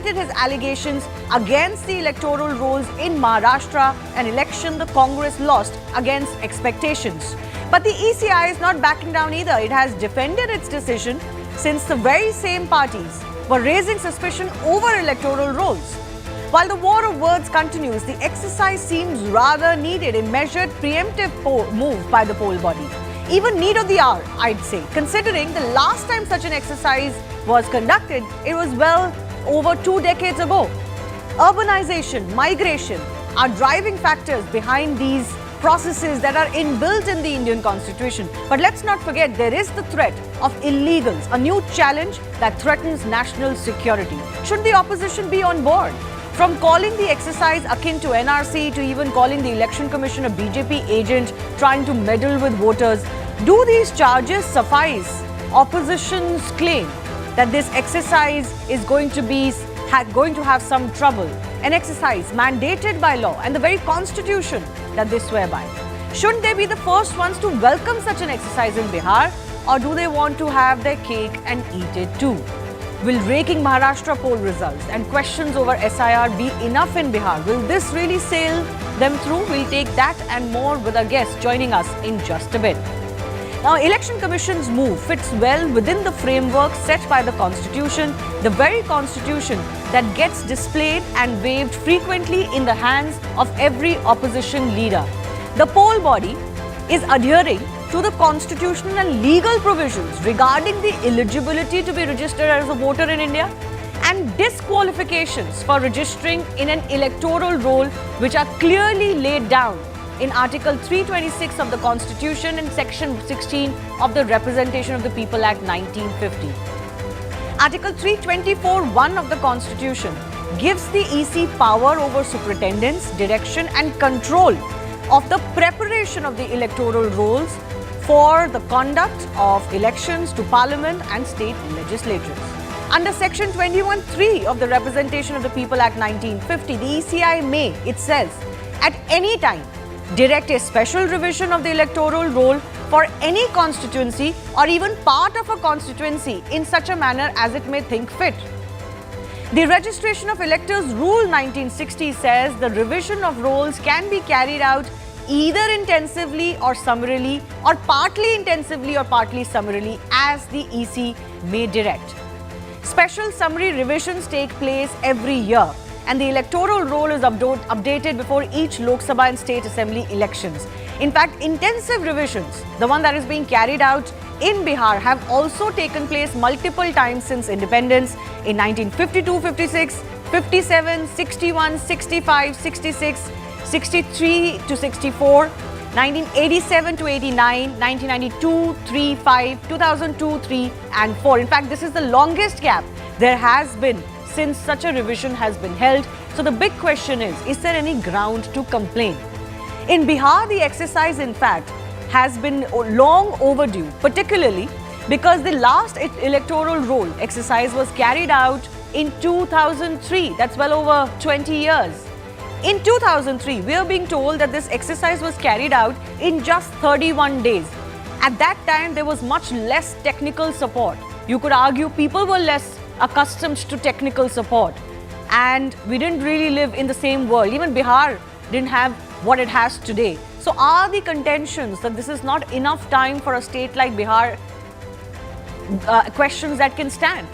defended his allegations against the electoral rolls in Maharashtra, an election the Congress lost against expectations. But the ECI is not backing down either. It has defended its decision since the very same parties were raising suspicion over electoral rolls. While the war of words continues, the exercise seems rather needed, a measured preemptive move by the poll body. Even need of the hour, I'd say, considering the last time such an exercise was conducted, it was well over 2 decades ago. Urbanization, migration are driving factors behind these processes that are inbuilt in the Indian Constitution. But let's not forget, there is the threat of illegals, a new challenge that threatens national security. Should the opposition be on board? From calling the exercise akin to NRC to even calling the Election Commission a BJP agent trying to meddle with voters, do these charges suffice? Opposition's claim that this exercise is going to have some trouble, an exercise mandated by law and the very constitution that they swear by. Shouldn't they be the first ones to welcome such an exercise in Bihar, or do they want to have their cake and eat it too? Will raking Maharashtra poll results and questions over SIR be enough in Bihar? Will this really sail them through? We'll take that and more with our guest joining us in just a bit. Now, Election Commission's move fits well within the framework set by the Constitution, the very Constitution that gets displayed and waved frequently in the hands of every opposition leader. The poll body is adhering to the constitutional and legal provisions regarding the eligibility to be registered as a voter in India and disqualifications for registering in an electoral roll, which are clearly laid down in Article 326 of the Constitution and Section 16 of the Representation of the People Act 1950. Article 324(1) of the Constitution gives the EC power over superintendence, direction and control of the preparation of the electoral rolls for the conduct of elections to Parliament and state legislatures. Under Section 21(3) of the Representation of the People Act 1950, the ECI may, it says, at any time direct a special revision of the electoral roll for any constituency or even part of a constituency in such a manner as it may think fit. The Registration of Electors Rule 1960 says the revision of rolls can be carried out either intensively or summarily, or partly intensively or partly summarily, as the EC may direct. Special summary revisions take place every year, and the electoral roll is updated before each Lok Sabha and State Assembly elections. In fact, intensive revisions, the one that is being carried out in Bihar, have also taken place multiple times since independence in 1952, 56, 57, 61, 65, 66, 63 to 64, 1987 to 89, 1992, 3, 5, 2002, 3 and 4. In fact, this is the longest gap there has been since such a revision has been held. So the big question is there any ground to complain? In Bihar, the exercise, in fact, has been long overdue, particularly because the last electoral roll exercise was carried out in 2003. That's well over 20 years. In 2003, we are being told that this exercise was carried out in just 31 days. At that time, there was much less technical support. You could argue people were less accustomed to technical support, and we didn't really live in the same world. Even Bihar didn't have what it has today. So are the contentions that this is not enough time for a state like Bihar questions that can stand?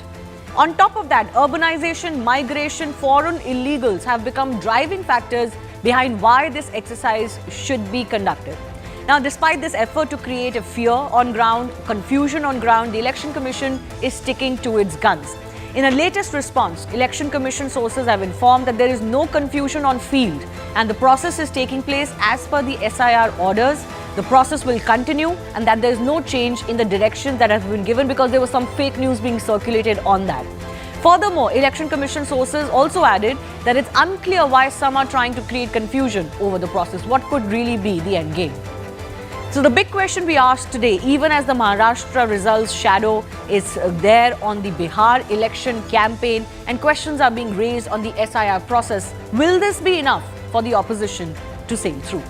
On top of that, urbanization, migration, foreign illegals have become driving factors behind why this exercise should be conducted. Now, despite this effort to create a fear on ground, confusion on ground, the Election Commission is sticking to its guns. In a latest response, Election Commission sources have informed that there is no confusion on field and the process is taking place as per the SIR orders. The process will continue and that there is no change in the direction that has been given because there was some fake news being circulated on that. Furthermore, Election Commission sources also added that it's unclear why some are trying to create confusion over the process. What could really be the end game? So the big question we asked today, even as the Maharashtra results shadow is there on the Bihar election campaign and questions are being raised on the SIR process, will this be enough for the opposition to sail through?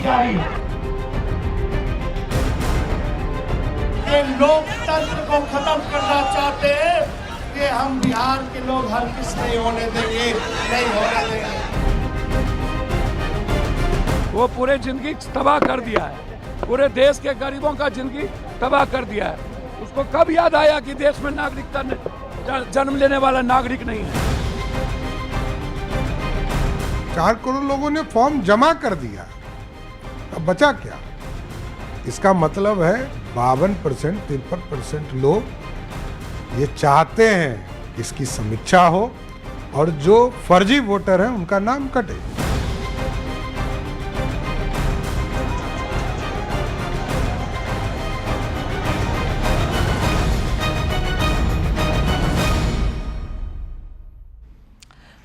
जारी है। ये लोकतंत्र को खत्म करना चाहते हैं, ये हम बिहार के लोग हरगिज़ नहीं होने देंगे, नहीं होने देंगे। वो पूरे जिंदगी तबाह कर दिया है, पूरे देश के गरीबों का जिंदगी तबाह कर दिया है। उसको कब याद आया कि देश में नागरिकता जन्म लेने वाला नागरिक नहीं है। 4 करोड़ लोगों ने फॉर्म जमा कर दिया, अब बचा क्या? इसका मतलब है 52%, 53% लोग ये चाहते हैं कि इसकी समीक्षा हो और जो फर्जी वोटर हैं उनका नाम कटे।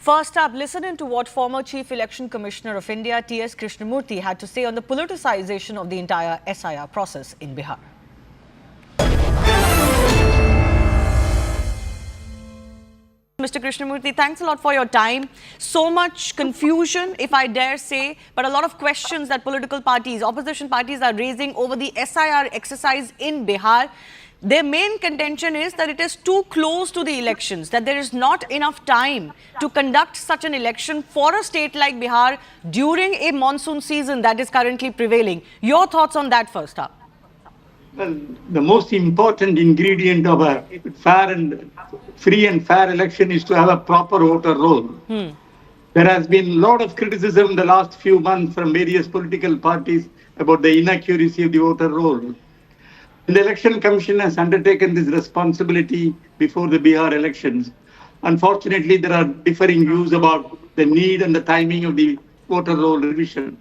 First up, listen into what former Chief Election Commissioner of India, T.S. Krishnamurthy, had to say on the politicization of the entire SIR process in Bihar. Mr. Krishnamurthy, thanks a lot for your time. So much confusion, if I dare say, but a lot of questions that political parties, opposition parties are raising over the SIR exercise in Bihar. Their main contention is that it is too close to the elections, that there is not enough time to conduct such an election for a state like Bihar during a monsoon season that is currently prevailing. Your thoughts on that first up? Well, the most important ingredient of a fair and free and fair election is to have a proper voter roll. There has been a lot of criticism in the last few months from various political parties about the inaccuracy of the voter roll. The Election Commission has undertaken this responsibility before the Bihar elections. Unfortunately, there are differing views about the need and the timing of the voter roll revision.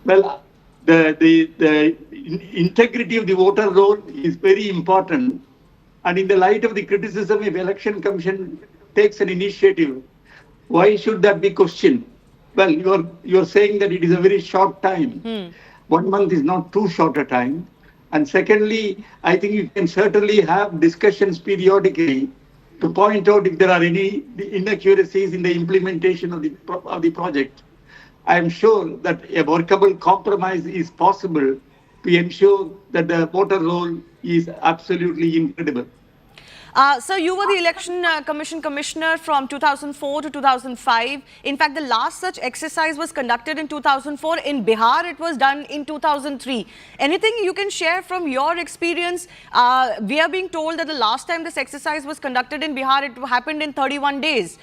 Well, the integrity of the voter roll is very important. And in the light of the criticism, if Election Commission takes an initiative, why should that be questioned? Well, you're saying that it is a very short time. 1 month is not too short a time. And secondly, I think you can certainly have discussions periodically to point out if there are any inaccuracies in the implementation of the project. I am sure that a workable compromise is possible to ensure that the voter roll is absolutely incredible. So you were the Election Commission Commissioner from 2004 to 2005. In fact, the last such exercise was conducted in 2004. In Bihar, it was done in 2003. Anything you can share from your experience? We are being told that the last time this exercise was conducted in Bihar, it happened in 31 days.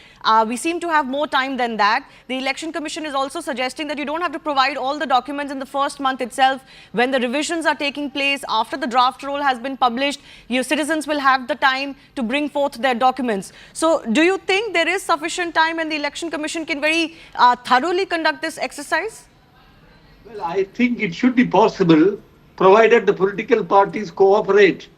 We seem to have more time than that. The Election Commission is also suggesting that you don't have to provide all the documents in the first month itself. When the revisions are taking place, after the draft roll has been published, your citizens will have the time to bring forth their documents. So do you think there is sufficient time and the Election Commission can very thoroughly conduct this exercise? Well, I think it should be possible, provided the political parties cooperate,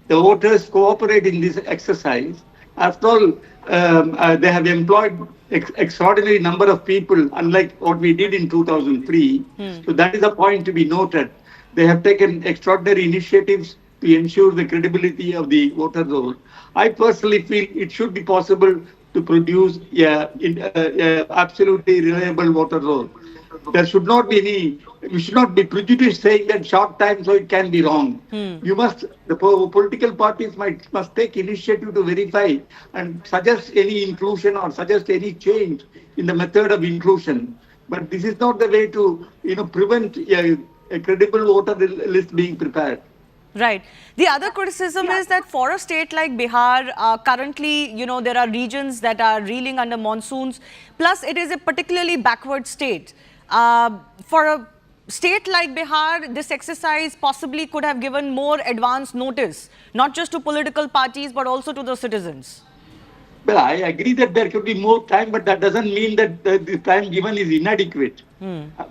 the voters cooperate in this exercise. After all, they have employed extraordinary number of people, unlike what we did in 2003. So that is a point to be noted. They have taken extraordinary initiatives to ensure the credibility of the voter roll. I personally feel it should be possible to produce absolutely reliable voter roll. There should not be we should not be prejudiced saying that short time so it can be wrong. The political parties must take initiative to verify and suggest any inclusion or suggest any change in the method of inclusion. But this is not the way to prevent a credible voter list being prepared. Right. The other criticism is that for a state like Bihar, currently, there are regions that are reeling under monsoons. Plus, it is a particularly backward state. For a state like Bihar, this exercise possibly could have given more advance notice, not just to political parties, but also to the citizens. Well, I agree that there could be more time, but that doesn't mean that the time given is inadequate.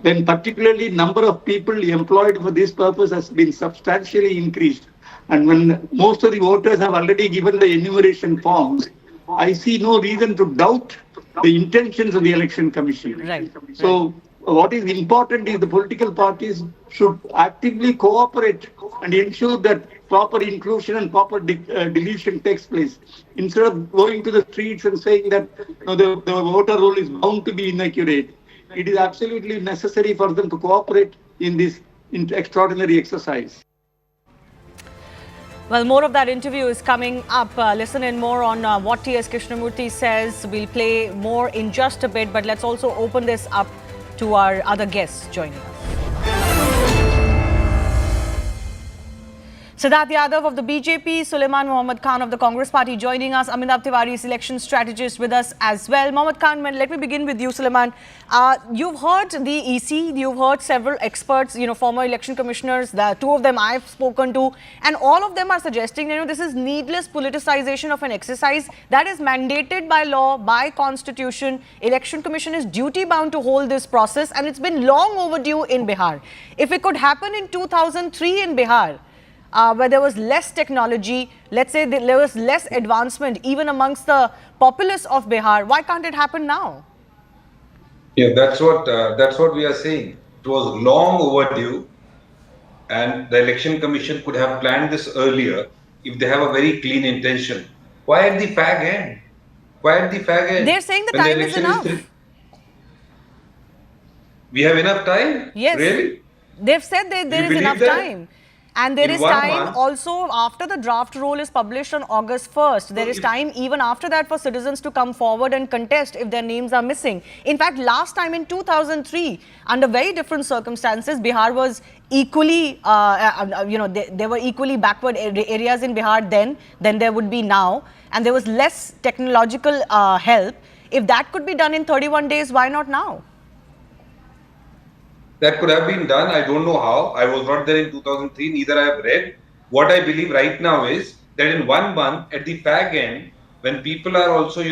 When particularly number of people employed for this purpose has been substantially increased, and when most of the voters have already given the enumeration forms, I see no reason to doubt the intentions of the Election Commission. Right. So what is important is the political parties should actively cooperate and ensure that proper inclusion and proper deletion takes place. Instead of going to the streets and saying that the voter roll is bound to be inaccurate, it is absolutely necessary for them to cooperate in this extraordinary exercise. Well, more of that interview is coming up. Listen in more on what T.S. Krishnamurthy says. We'll play more in just a bit, but let's also open this up to our other guests joining us. Siddharth Yadav of the BJP, Sulaiman Mohammed Khan of the Congress Party joining us, Amitabh Tiwari, election strategist, with us as well. Mohammed Khan, let me begin with you, Sulaiman. You've heard the EC, you've heard several experts, former election commissioners, the two of them I've spoken to, and all of them are suggesting, this is needless politicization of an exercise that is mandated by law, by constitution. Election Commission is duty bound to hold this process, and it's been long overdue in Bihar. If it could happen in 2003 in Bihar, where there was less technology, let's say there was less advancement even amongst the populace of Bihar, why can't it happen now? Yeah, that's what we are saying. It was long overdue, and the Election Commission could have planned this earlier if they have a very clean intention. Why at the fag end? Why at the fag end? They're saying the time is enough. We have enough time? Yes. Really? They've said there is enough time. And there is time also after the draft roll is published on August 1st. There is time even after that for citizens to come forward and contest if their names are missing. In fact, last time in 2003, under very different circumstances, Bihar was equally, there were equally backward areas in Bihar then than there would be now. And there was less technological help. If that could be done in 31 days, why not now? That could have been done. I don't know how. I was not there in 2003. Neither I have read. What I believe right now is that in 1 month, at the fag end, when people are also,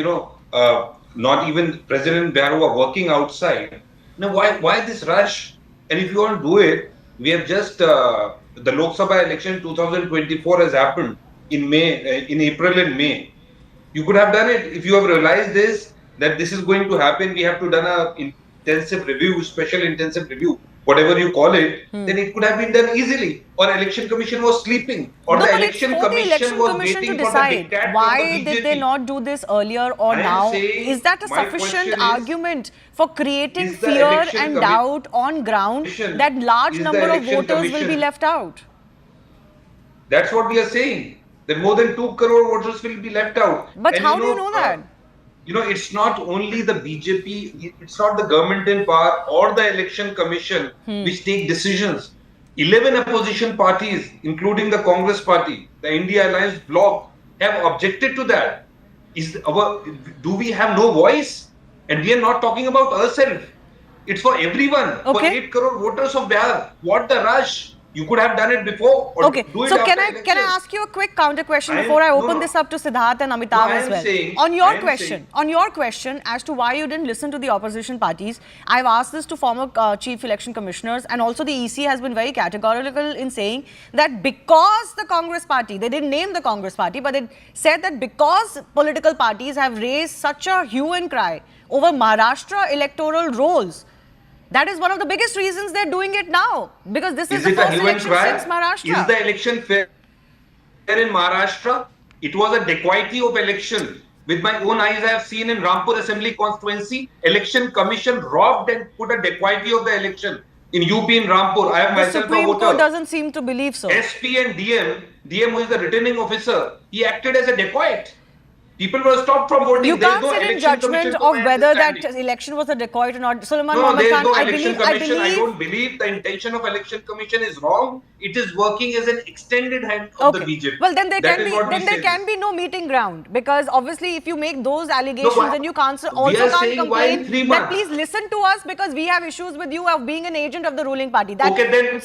not even President Bihar who are working outside. Now, why this rush? And if you want to do it, we have just the Lok Sabha election 2024 has happened in April and May. You could have done it if you have realized that this is going to happen. We have to done a intensive review, special intensive review, whatever you call it, then it could have been done easily. Or Election Commission was sleeping, or the Election Commission was waiting for the diktat. Why did they not do this earlier or now? Is that a sufficient argument for creating fear and doubt on ground that large number of voters will be left out? That's what we are saying. That more than 2 crore voters will be left out. But how do you know that? It's not only the BJP, it's not the government in power or the Election Commission which take decisions. 11 opposition parties, including the Congress Party, the India Alliance bloc, have objected to that. Do we have no voice? And we are not talking about ourselves. It's for everyone, for 8 crore voters of Bihar. What the rush? You could have done it before. Or okay, do it so can I ask you a quick counter question before I open this up to Siddharth and Amitabh as well? On your question as to why you didn't listen to the opposition parties, I've asked this to former chief election commissioners, and also the EC has been very categorical in saying that because the Congress Party, they didn't name the Congress Party, but they said that because political parties have raised such a hue and cry over Maharashtra electoral rolls, that is one of the biggest reasons they're doing it now, because this is the first election since Maharashtra. Is the election fair in Maharashtra? It was a dacoity of election. With my own eyes, I have seen in Rampur Assembly constituency, Election Commission robbed and put a dacoity of the election in UP in Rampur. I have myself a voter. The Supreme Court doesn't seem to believe so. SP and DM who is the returning officer, he acted as a dacoit. People were stopped from voting. You can't sit in judgment of whether that election was a dacoit or not. Sulaiman Mohammed Khan, I don't believe the intention of Election Commission is wrong. It is working as an extended hand of the BJP. Well, then there can be no meeting ground, because obviously if you make those allegations, then you can't complain that please listen to us because we have issues with you of being an agent of the ruling party. This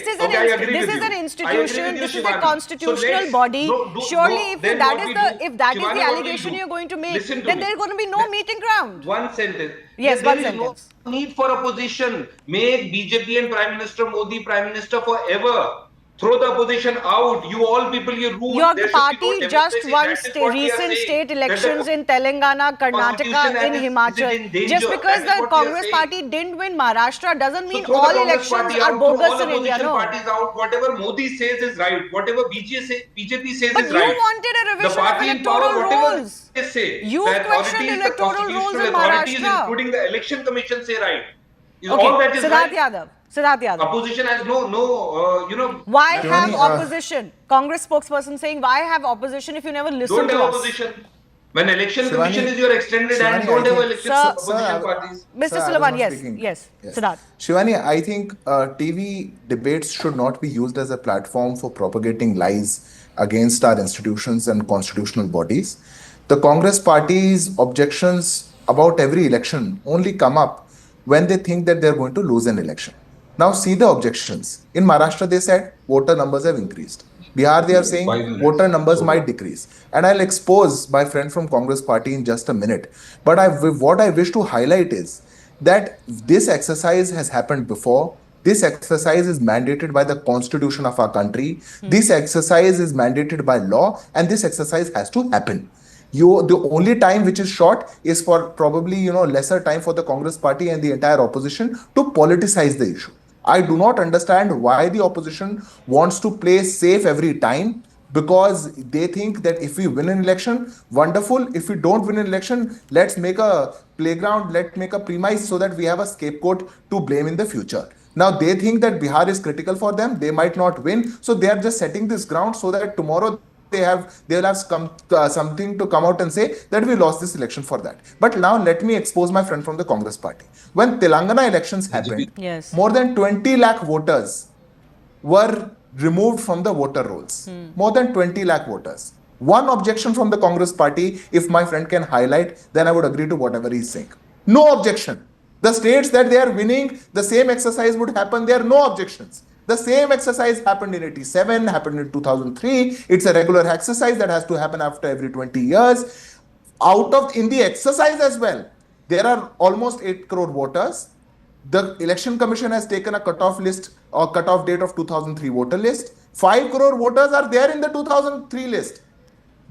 is an institution. This is a constitutional body. Surely, if that is the allegation you're going to make, then there's going to be no meeting ground. One sentence. Yes, one sentence. No need for opposition. Make BJP and Prime Minister Modi Prime Minister forever. Throw the opposition out. You all people, you rule. Your party just won recent state elections in Telangana, Karnataka, in Himachal. Just because the Congress party didn't win Maharashtra doesn't mean all elections are bogus in India. No. Parties out. Whatever Modi says is right. Whatever BJP says is right. But you wanted a revision of electoral rules. You questioned electoral rules in Maharashtra. Including the Election Commission, say right. Okay, Siddharth Yadav. Siddharth Yadav. Opposition has no. Why have Shivani, opposition? Congress spokesperson saying, why have opposition if you never listen Don't to have us? opposition. When election Shivani- commission is your extended hand, Shivani, don't I have think- election Sir- opposition parties. Mr. Sir, I was Sullivan, not yes, speaking. yes, Siddharth. Shivani, I think TV debates should not be used as a platform for propagating lies against our institutions and constitutional bodies. The Congress party's objections about every election only come up when they think that they're going to lose an election. Now, see the objections. In Maharashtra, they said voter numbers have increased. Bihar, they are saying voter numbers might decrease. And I'll expose my friend from Congress party in just a minute. But what I wish to highlight is that this exercise has happened before. This exercise is mandated by the constitution of our country. This exercise is mandated by law, and this exercise has to happen. The only time which is short is for probably lesser time for the Congress party and the entire opposition to politicize the issue. I do not understand why the opposition wants to play safe every time, because they think that if we win an election, wonderful. If we don't win an election, let's make a playground, let's make a premise so that we have a scapegoat to blame in the future. Now they think that Bihar is critical for them. They might not win. So they are just setting this ground so that tomorrow they'll have something to come out and say that we lost this election for that. But now let me expose my friend from the Congress party. When Telangana elections happened, Yes. more than 20 lakh voters were removed from the voter rolls. More than 20 lakh voters. One objection from the Congress party, if my friend can highlight, then I would agree to whatever he's saying. No objection. The states that they are winning, the same exercise would happen. There are no objections. The same exercise happened in 87, happened in 2003. It's a regular exercise that has to happen after every 20 years. In the exercise as well, there are almost 8 crore voters. The Election Commission has taken a cutoff list or cutoff date of 2003 voter list. 5 crore voters are there in the 2003 list.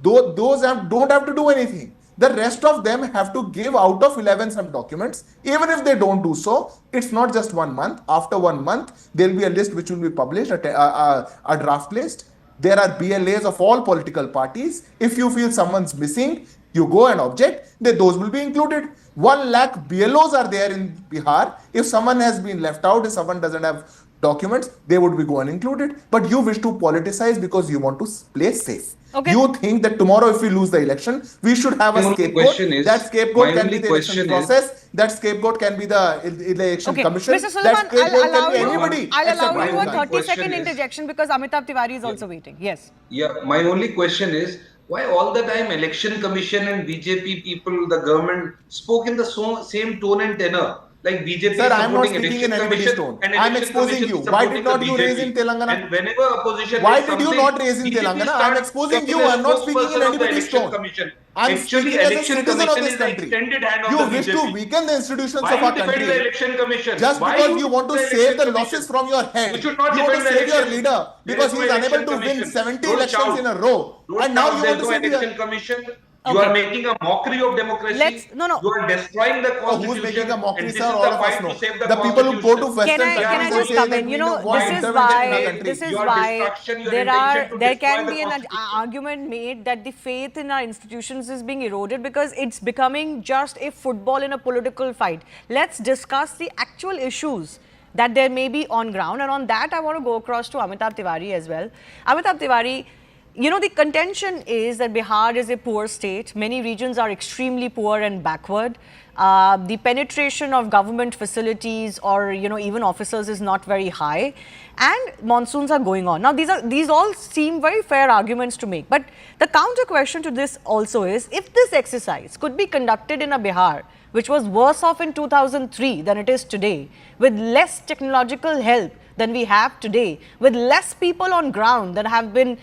Those don't have to do anything. The rest of them have to give out of 11 some documents. Even if they don't do so, it's not just 1 month. After 1 month, there'll be a list which will be published, a draft list. There are BLAs of all political parties. If you feel someone's missing, you go and object, those will be included. 1 lakh BLOs are there in Bihar. If someone has been left out, if someone doesn't have documents, they would be going included. But you wish to politicize because you want to play safe. Okay. You think that tomorrow if we lose the election, we should have a scapegoat. That scapegoat can be the election process. That scapegoat can be the election commission. Mr. Sullivan, That scapegoat can be anybody. I'll except allow you Rahul a Gandhi. 30-second interjection because Amitabh Tiwari is also waiting. Yes. Yeah, my only question is, why all the time election commission and BJP people, the government spoke in the same tone and tenor? Like BJP Sir, I am not supporting speaking in election anybody's commission tone. and I am election exposing commission you. Why supporting did not the you raise BJP? in Telangana? And whenever opposition Why does did you something, not raise in BJP Telangana? starts I am exposing you. talking I am not as speaking in spokesperson of the anybody's election tone. commission. I am Actually, speaking as a election citizen of commission this is the country. extended hand of You the wish BJP. to weaken the institutions Why of our you defend the country. election commission? Just Why because you want to defend save the election losses commission? from your head. You should not You want to defend the save your election. leader There because is he no is unable election to win commission. 70 Don't elections shout. in a row. Don't And now shout, you there's want to no say election commission. You Okay. are making a mockery of democracy. No. You are destroying the Oh, constitution. who's making a mockery, and this sir? is All the of us fight know. to save The people who go to constitution. Western Can I countries just say come that in? we You know, don't want this is intervention in our why country. Your destruction, your there intention to can destroy be the an constitution. argument made that the faith in our institutions is being eroded because it's becoming just a football in a political fight. Let's discuss the actual issues that there may be on ground, and on that I want to go across to Amitabh Tiwari as well. Amitabh Tiwari, you know, the contention is that Bihar is a poor state. Many regions are extremely poor and backward. The penetration of government facilities or, you know, even officers is not very high. And monsoons are going on. Now, these all seem very fair arguments to make. But the counter question to this also is, if this exercise could be conducted in a Bihar, which was worse off in 2003 than it is today, with less technological help than we have today, with less people on ground that have been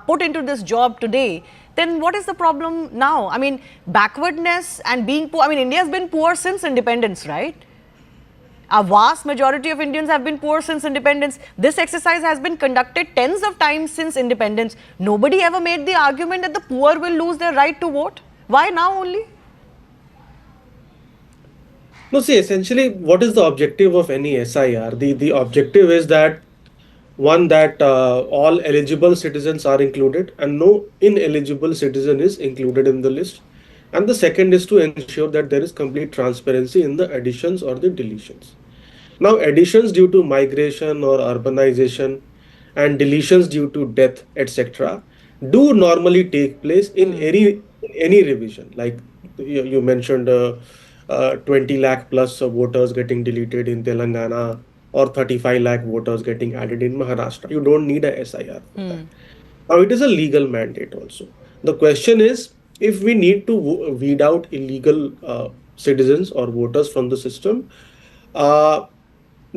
put into this job today, then what is the problem now? I mean, backwardness and being poor. I mean, India has been poor since independence, right? A vast majority of Indians have been poor since independence. This exercise has been conducted tens of times since independence. Nobody ever made the argument that the poor will lose their right to vote. Why now only? No, see, essentially, what is the objective of any SIR? The objective is that, one, that all eligible citizens are included and no ineligible citizen is included in the list. And the second is to ensure that there is complete transparency in the additions or the deletions. Now, additions due to migration or urbanization and deletions due to death, etc., do normally take place in any revision. Like you mentioned, 20 lakh plus voters getting deleted in Telangana or 35 lakh voters getting added in Maharashtra. You don't need a SIR for that. Now, it is a legal mandate also. The question is, if we need to weed out illegal citizens or voters from the system, uh,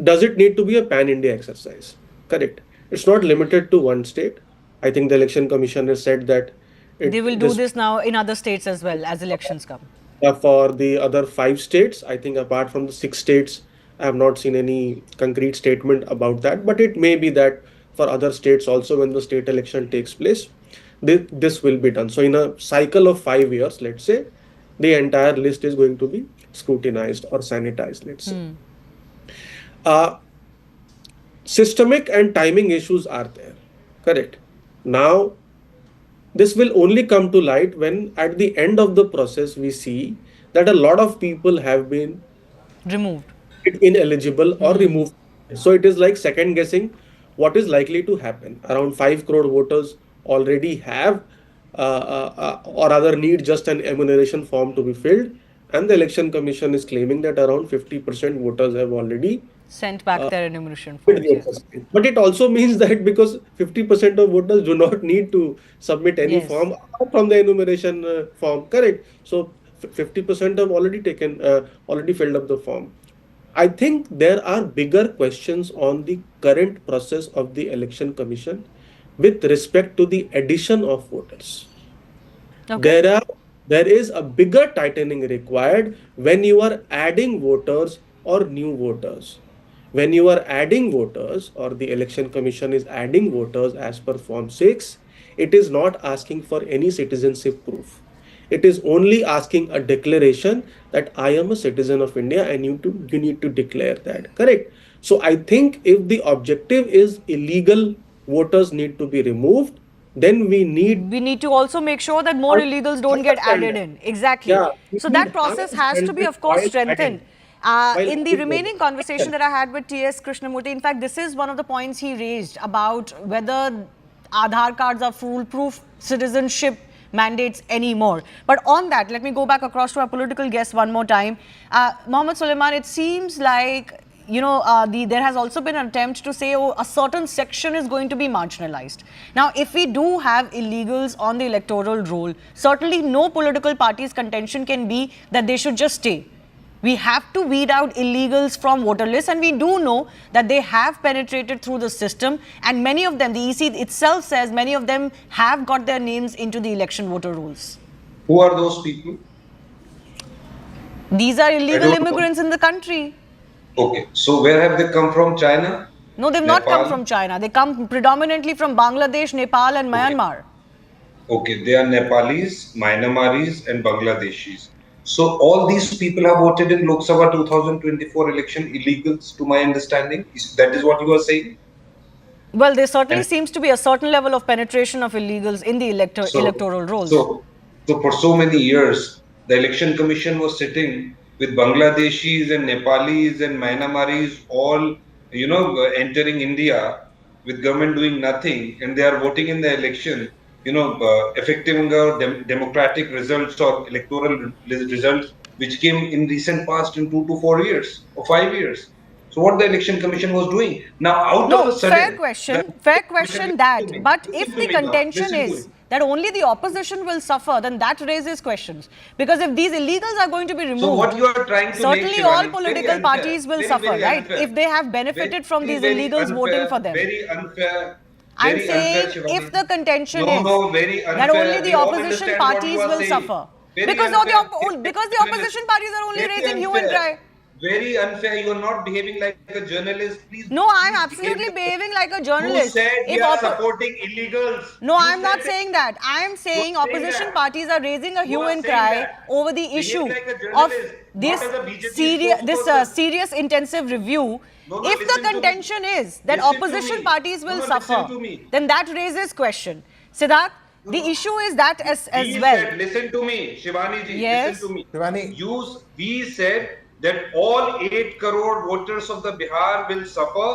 does it need to be a pan-India exercise? Correct. It's not limited to one state. I think the election commission has said that They will do this now in other states as well as elections come. for the other 5 states. I think apart from the 6 states, I have not seen any concrete statement about that. But it may be that for other states also, when the state election takes place, this will be done. So in a cycle of 5 years, let's say, the entire list is going to be scrutinized or sanitized, let's say. Systemic and timing issues are there. Correct. Now, this will only come to light when at the end of the process we see that a lot of people have been Removed. ineligible or removed. So it is like second guessing what is likely to happen. Around 5 crore voters already have or rather need just an enumeration form to be filled, and the election commission is claiming that around 50% voters have already Sent back their enumeration forms. Yes. but it also means that because 50% of voters do not need to submit any Yes. form apart from the enumeration form, correct? So 50% have already taken, already filled up the form. I think there are bigger questions on the current process of the election commission with respect to the addition of voters. Okay. There is a bigger tightening required when you are adding voters or new voters. When you are adding voters or the election commission is adding voters as per form 6, it is not asking for any citizenship proof. It is only asking a declaration that I am a citizen of India and you need to declare that. Correct. So I think if the objective is illegal voters need to be removed, then we need to also make sure that more illegals don't get added in. Exactly. Yeah, we So that need process has to be, of course, while strengthened. adding. In the remaining conversation that I had with T.S. Krishnamurthy, in fact, this is one of the points he raised about whether Aadhaar cards are foolproof citizenship mandates anymore. But on that, let me go back across to our political guest one more time. Mohammed Suleiman, it seems like, there has also been an attempt to say, oh, a certain section is going to be marginalized. Now, if we do have illegals on the electoral roll, certainly no political party's contention can be that they should just stay. We have to weed out illegals from voter lists, and we do know that they have penetrated through the system, and many of them, the EC itself says, many of them have got their names into the election voter rolls. Who are those people? These are illegal immigrants in the country. Okay, so where have they come from? China? No, they've not come from China. They come predominantly from Bangladesh, Nepal and Myanmar. Okay, they are Nepalis, Myanmaris and Bangladeshis. So all these people have voted in Lok Sabha 2024 election illegals, to my understanding. That is what you are saying? Well, there certainly seems to be a certain level of penetration of illegals in the electoral rolls. So for so many years, the election commission was sitting with Bangladeshis and Nepalis and Myanmaris all, entering India with government doing nothing, and they are voting in the election, effecting democratic results or electoral results which came in recent past in 2 to 4 years or 5 years. So what the election commission was doing now, out of a sudden, fair question that. But if the contention is that only the opposition will suffer, then that raises questions. Because if these illegals are going to be removed, so what you are trying to certainly make, all political parties will suffer, right? Unfair. If they have benefited from these illegals voting for them. Very unfair. I'm saying if the contention is that only the opposition parties will suffer. Because the opposition parties are only raising hue and cry. Very unfair. You are not behaving like a journalist. Please. No, I'm absolutely behaving like a journalist. You said you are supporting illegals. No, I'm not saying that. I'm saying opposition parties are raising a hue and cry over the issue of this serious intensive review. If the contention is that opposition parties will suffer, then that raises question. Siddharth, the issue is that as well. Listen to me, Shivani ji. Yes. Listen to me. Shivani. We said that all 8 crore voters of the Bihar will suffer,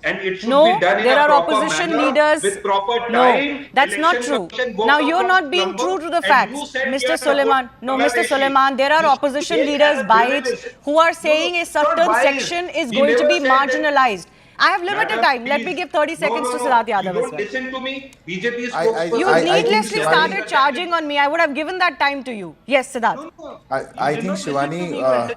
and it should No, be done in there a are proper opposition manner leaders. with proper No, time. that's not Election true. Commission woke Now up you're from not being slumber, true to the and facts, you said Mr. we are Suleiman. No, Mr. Suleiman, there are opposition leaders by it who are saying a certain section is going to be marginalized. I have limited time. Let me give 30 seconds to Siddharth Yadav You as don't well. listen to me. BJP is You I think needlessly Shivani- started charging on me. I would have given that time to you. Yes, Siddharth. I think Shivani,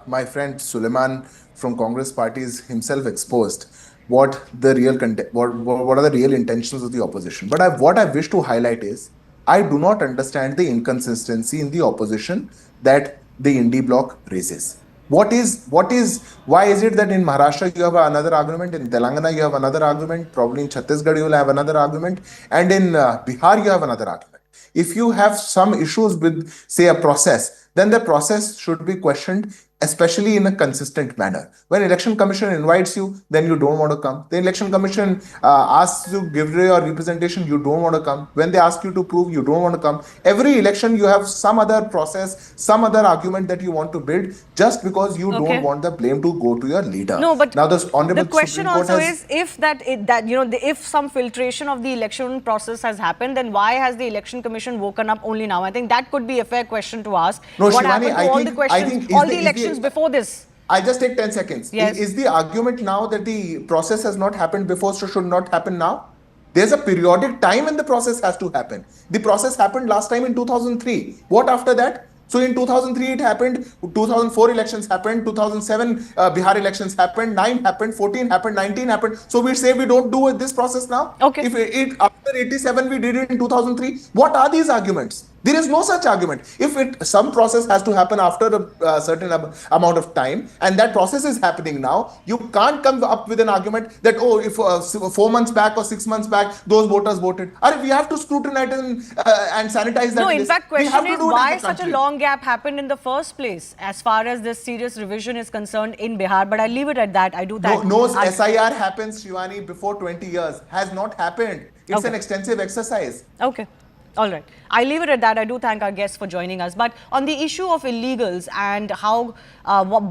my friend Suleiman from Congress party is himself exposed what the real what are the real intentions of the opposition. But what I wish to highlight is I do not understand the inconsistency in the opposition that the Indie bloc raises. Why is it that in Maharashtra you have another argument, in Telangana you have another argument, probably in Chhattisgarh you will have another argument, and in Bihar you have another argument? If you have some issues with, say, a process, then the process should be questioned, especially in a consistent manner. When Election Commission invites you, then you don't want to come. The Election Commission asks you to give your representation, you don't want to come. When they ask you to prove, you don't want to come. Every election, you have some other process, some other argument that you want to build, just because you don't want the blame to go to your leader. No, but now the question also is, if if some filtration of the election process has happened, then why has the Election Commission woken up only now? I think that could be a fair question to ask. No, what Shivani, happened to all the questions, all the elections before this? I just take 10 seconds. Yes. Is the argument now that the process has not happened before, so should not happen now? There's a periodic time when the process has to happen. The process happened last time in 2003. What after that? So in 2003 it happened, 2004 elections happened, 2007 Bihar elections happened, 9 happened, 14 happened, 19 happened. So we say we don't do this process now? Okay. If after 87 we did it in 2003, what are these arguments? There is no such argument. If some process has to happen after a certain amount of time, and that process is happening now, you can't come up with an argument that, oh, if 4 months back or 6 months back, those voters voted. We have to scrutinize and sanitize that. No, in fact, question is why such a long country. gap happened in the first place as far as this serious revision is concerned in Bihar. But I'll leave it at that. I do that. No, SIR happens, Shivani, before 20 years. Has not happened. It's an extensive exercise. Okay. All right. I leave it at that. I do thank our guests for joining us. But on the issue of illegals and how,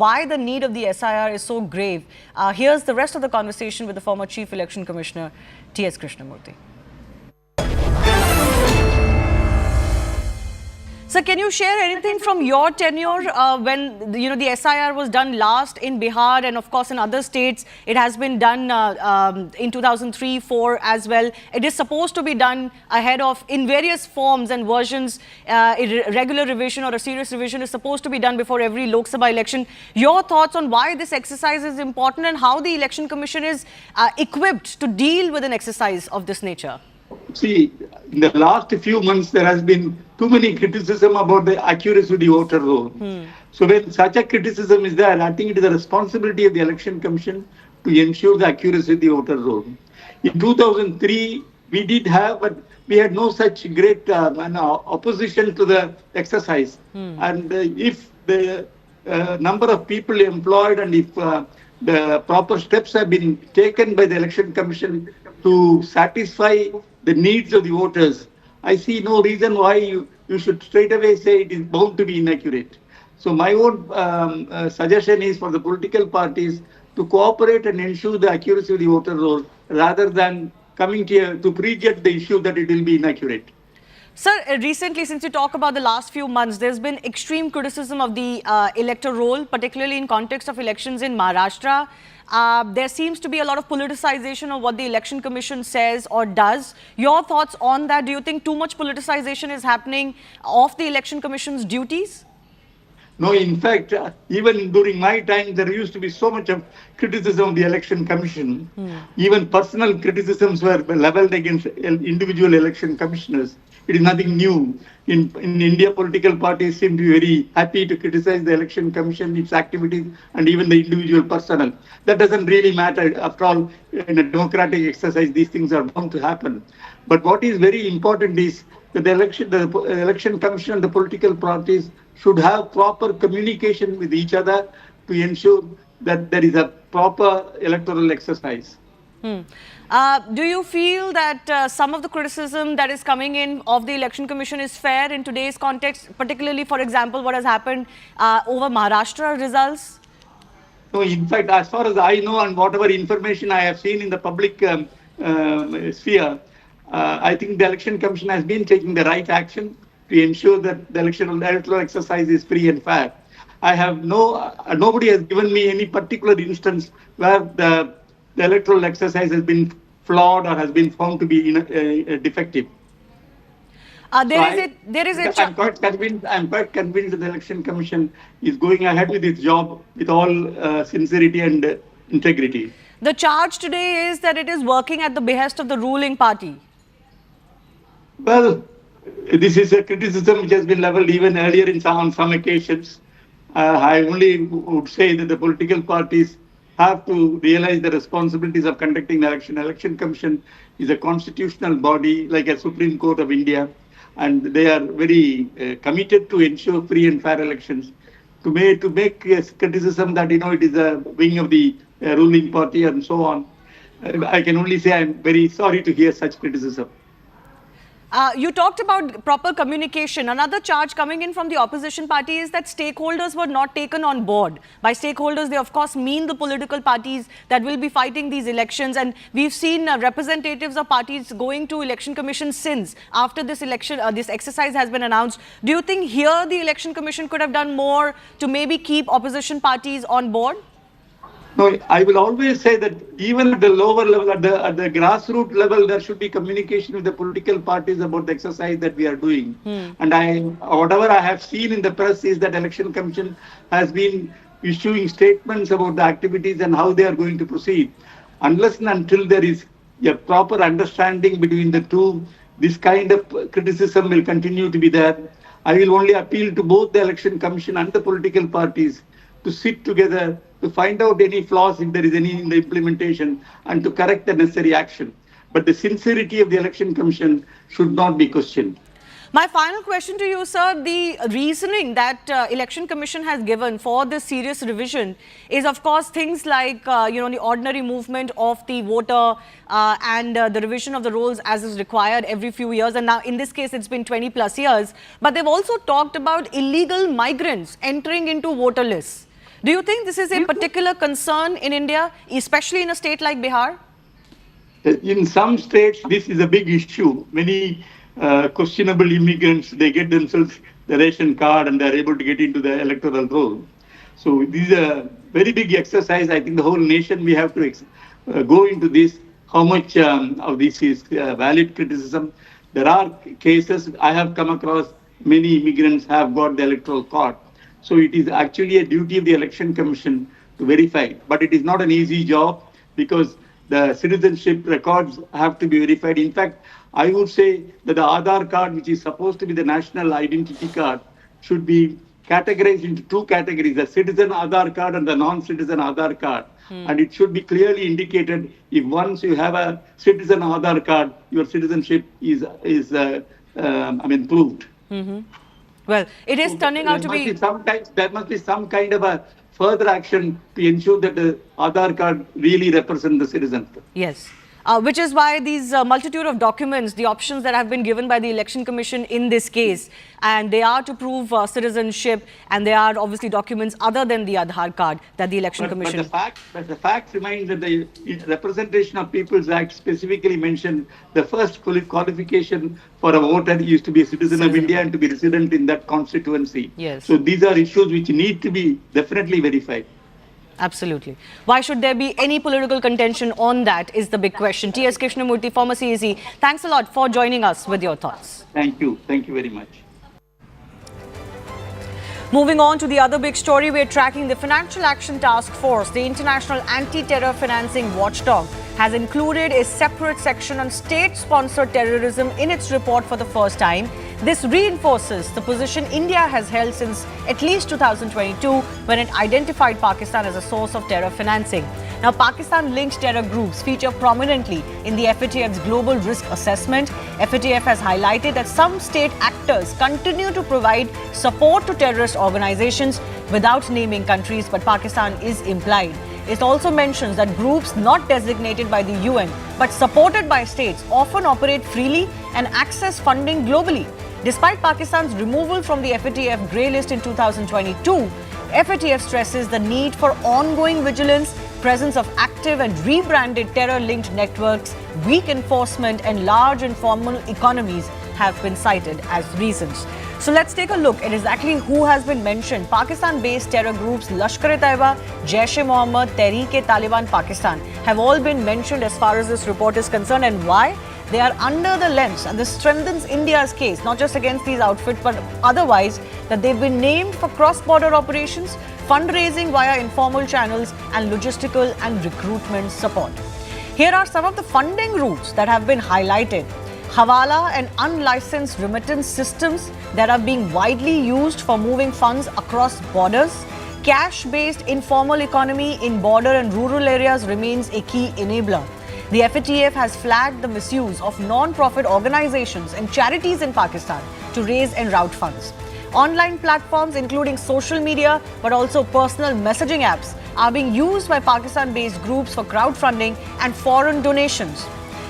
why the need of the SIR is so grave, here's the rest of the conversation with the former Chief Election Commissioner, T.S. Krishnamurthy. So can you share anything from your tenure when the SIR was done last in Bihar, and of course in other states it has been done in 2003-04 as well. It is supposed to be done ahead of, in various forms and versions, a regular revision or a serious revision is supposed to be done before every Lok Sabha election. Your thoughts on why this exercise is important and how the Election Commission is equipped to deal with an exercise of this nature? See, in the last few months, there has been too many criticism about the accuracy of the voter roll. So when such a criticism is there, I think it is the responsibility of the Election Commission to ensure the accuracy of the voter roll. In 2003, we did have, but we had no such great opposition to the exercise. And if the number of people employed and if the proper steps have been taken by the Election Commission to satisfy the needs of the voters, I see no reason why you should straight away say it is bound to be inaccurate. So my own suggestion is for the political parties to cooperate and ensure the accuracy of the voter roll rather than coming to prejudge the issue that it will be inaccurate. Sir, recently, since you talk about the last few months, there's been extreme criticism of the electoral roll, particularly in context of elections in Maharashtra. There seems to be a lot of politicization of what the Election Commission says or does. Your thoughts on that? Do you think too much politicization is happening of the Election Commission's duties? No, in fact, even during my time, there used to be so much of criticism of the Election Commission. Even personal criticisms were leveled against individual election commissioners. It is nothing new. In India, political parties seem to be very happy to criticize the Election Commission, its activities, and even the individual personnel. That doesn't really matter. After all, in a democratic exercise, these things are bound to happen. But what is very important is that the Election Commission and the political parties should have proper communication with each other to ensure that there is a proper electoral exercise. Do you feel that some of the criticism that is coming in of the Election Commission is fair in today's context, particularly, for example, what has happened over Maharashtra results? No, in fact, as far as I know and whatever information I have seen in the public sphere, I think the Election Commission has been taking the right action to ensure that the electoral exercise is free and fair. I have nobody has given me any particular instance where the electoral exercise has been flawed or has been found to be defective. I'm quite convinced that the Election Commission is going ahead with its job with all sincerity and integrity. The charge today is that it is working at the behest of the ruling party. Well, this is a criticism which has been leveled even earlier on some occasions. I only would say that the political parties have to realize the responsibilities of conducting the election. Election Commission is a constitutional body like a Supreme Court of India, and they are very committed to ensure free and fair elections. To make criticism that it is a wing of the ruling party and so on, I can only say I'm very sorry to hear such criticism. You talked about proper communication. Another charge coming in from the opposition party is that stakeholders were not taken on board. By stakeholders, they of course mean the political parties that will be fighting these elections. And we've seen representatives of parties going to Election Commission since after this election, this exercise has been announced. Do you think here the Election Commission could have done more to maybe keep opposition parties on board? No, I will always say that even at the lower level, at the grassroots level, there should be communication with the political parties about the exercise that we are doing. And whatever I have seen in the press is that Election Commission has been issuing statements about the activities and how they are going to proceed. Unless and until there is a proper understanding between the two, this kind of criticism will continue to be there. I will only appeal to both the Election Commission and the political parties to sit together to find out any flaws, if there is any in the implementation, and to correct the necessary action. But the sincerity of the Election Commission should not be questioned. My final question to you, sir, the reasoning that Election Commission has given for this serious revision is, of course, things like, the ordinary movement of the voter and the revision of the rolls as is required every few years. And now, in this case, it's been 20 plus years. But they've also talked about illegal migrants entering into voter lists. Do you think this is a particular concern in India, especially in a state like Bihar? In some states, this is a big issue. Many questionable immigrants, they get themselves the ration card and they're able to get into the electoral roll. So this is a very big exercise. I think the whole nation, we have to go into this. How much of this is valid criticism? There are cases I have come across, many immigrants have got the electoral card. So it is actually a duty of the Election Commission to verify. But it is not an easy job because the citizenship records have to be verified. In fact, I would say that the Aadhaar card, which is supposed to be the national identity card, should be categorized into two categories, the citizen Aadhaar card and the non-citizen Aadhaar card. And it should be clearly indicated if once you have a citizen Aadhaar card, your citizenship is proved. Well, it is turning out to be... There must be some kind of a further action to ensure that the Aadhaar card really represents the citizen. Yes. Which is why these multitude of documents, the options that have been given by the Election Commission in this case, and they are to prove citizenship, and they are obviously documents other than the Aadhaar card that the Election Commission... But the fact remains that the Representation of People's Act specifically mentioned the first qualification for a voter used to be a citizen of India and to be resident in that constituency. Yes. So these are issues which need to be definitely verified. Absolutely. Why should there be any political contention on that is the big question. T.S. Krishnamurthy, former CAC, thanks a lot for joining us with your thoughts. Thank you. Thank you very much. Moving on to the other big story, we're tracking the Financial Action Task Force. The International Anti-Terror Financing Watchdog has included a separate section on state-sponsored terrorism in its report for the first time. This reinforces the position India has held since at least 2022 when it identified Pakistan as a source of terror financing. Now, Pakistan-linked terror groups feature prominently in the FATF's global risk assessment. FATF has highlighted that some state actors continue to provide support to terrorist organizations without naming countries, but Pakistan is implied. It also mentions that groups not designated by the UN but supported by states often operate freely and access funding globally. Despite Pakistan's removal from the FATF grey list in 2022, FATF stresses the need for ongoing vigilance, presence of active and rebranded terror-linked networks, weak enforcement and large informal economies have been cited as reasons. So let's take a look at exactly who has been mentioned. Pakistan-based terror groups Lashkar-e-Taiba, Jaish-e-Mohammed, Tariq-e-Taliban, Pakistan have all been mentioned as far as this report is concerned. And why? They are under the lens, and this strengthens India's case, not just against these outfits, but otherwise, that they've been named for cross-border operations, fundraising via informal channels, and logistical and recruitment support. Here are some of the funding routes that have been highlighted. Hawala and unlicensed remittance systems that are being widely used for moving funds across borders. Cash-based informal economy in border and rural areas remains a key enabler. The FATF has flagged the misuse of non-profit organizations and charities in Pakistan to raise and route funds. Online platforms, including social media, but also personal messaging apps, are being used by Pakistan-based groups for crowdfunding and foreign donations.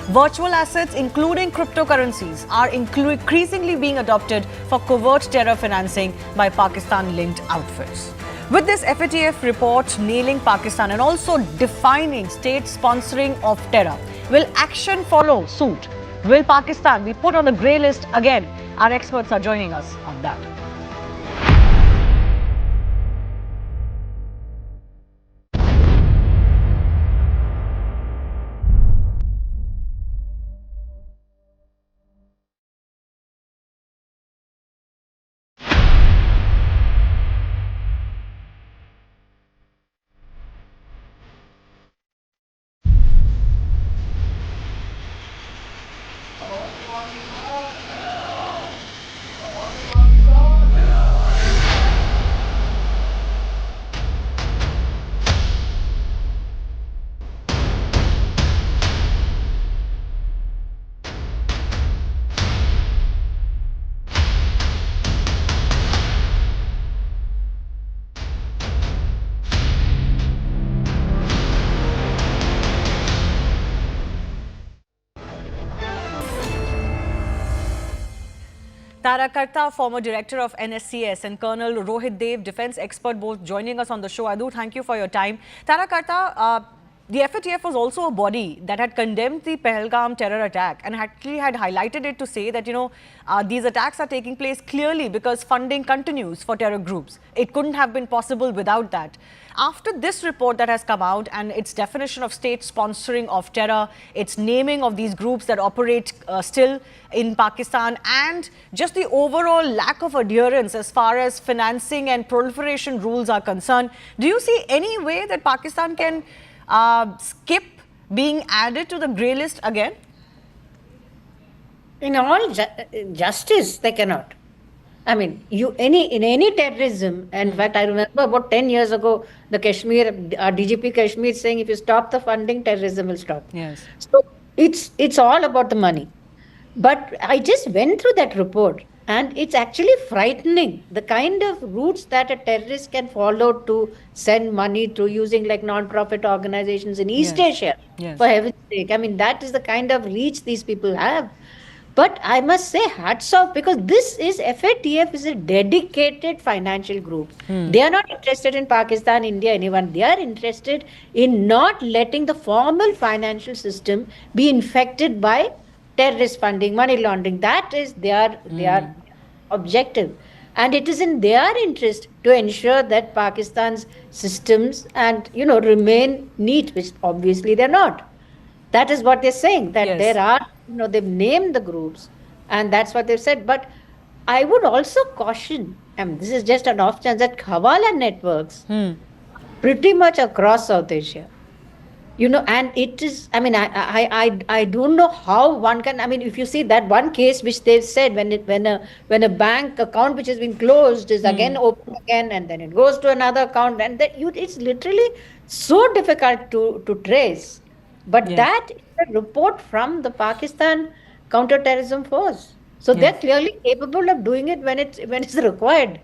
Virtual assets, including cryptocurrencies, are increasingly being adopted for covert terror financing by Pakistan-linked outfits. With this FATF report nailing Pakistan and also defining state sponsoring of terror, will action follow suit? Will Pakistan be put on the grey list again? Our experts are joining us on that. Tara Karta, former director of NSCS, and Colonel Rohit Dev, defense expert, both joining us on the show. I do thank you for your time. Tara Karta, the FATF was also a body that had condemned the Pahalgam terror attack and actually had highlighted it to say that, these attacks are taking place clearly because funding continues for terror groups. It couldn't have been possible without that. After this report that has come out and its definition of state sponsoring of terror, its naming of these groups that operate still in Pakistan, and just the overall lack of adherence as far as financing and proliferation rules are concerned, do you see any way that Pakistan can skip being added to the grey list again? In all justice, they cannot. I mean, in any terrorism, and in fact, I remember about 10 years ago, the DGP Kashmir saying, if you stop the funding, terrorism will stop. Yes. So it's all about the money. But I just went through that report, and it's actually frightening, the kind of routes that a terrorist can follow to send money through using like non-profit organizations in East Asia. Yes. For heaven's sake. I mean, that is the kind of reach these people have. But I must say hats off, because FATF is a dedicated financial group. They are not interested in Pakistan, India, anyone. They are interested in not letting the formal financial system be infected by terrorist funding, money laundering. That is their objective. And it is in their interest to ensure that Pakistan's systems and, remain neat, which obviously they're not. That is what they're saying, that there are, they've named the groups, and that's what they've said. But I would also caution, this is just an off chance, that Hawala networks pretty much across South Asia. And it is, I don't know how one can, if you see that one case which they've said, when a bank account which has been closed is again open again, and then it goes to another account, and it's literally so difficult to trace. But that is a report from the Pakistan counter-terrorism force. So they're clearly capable of doing it when it's required.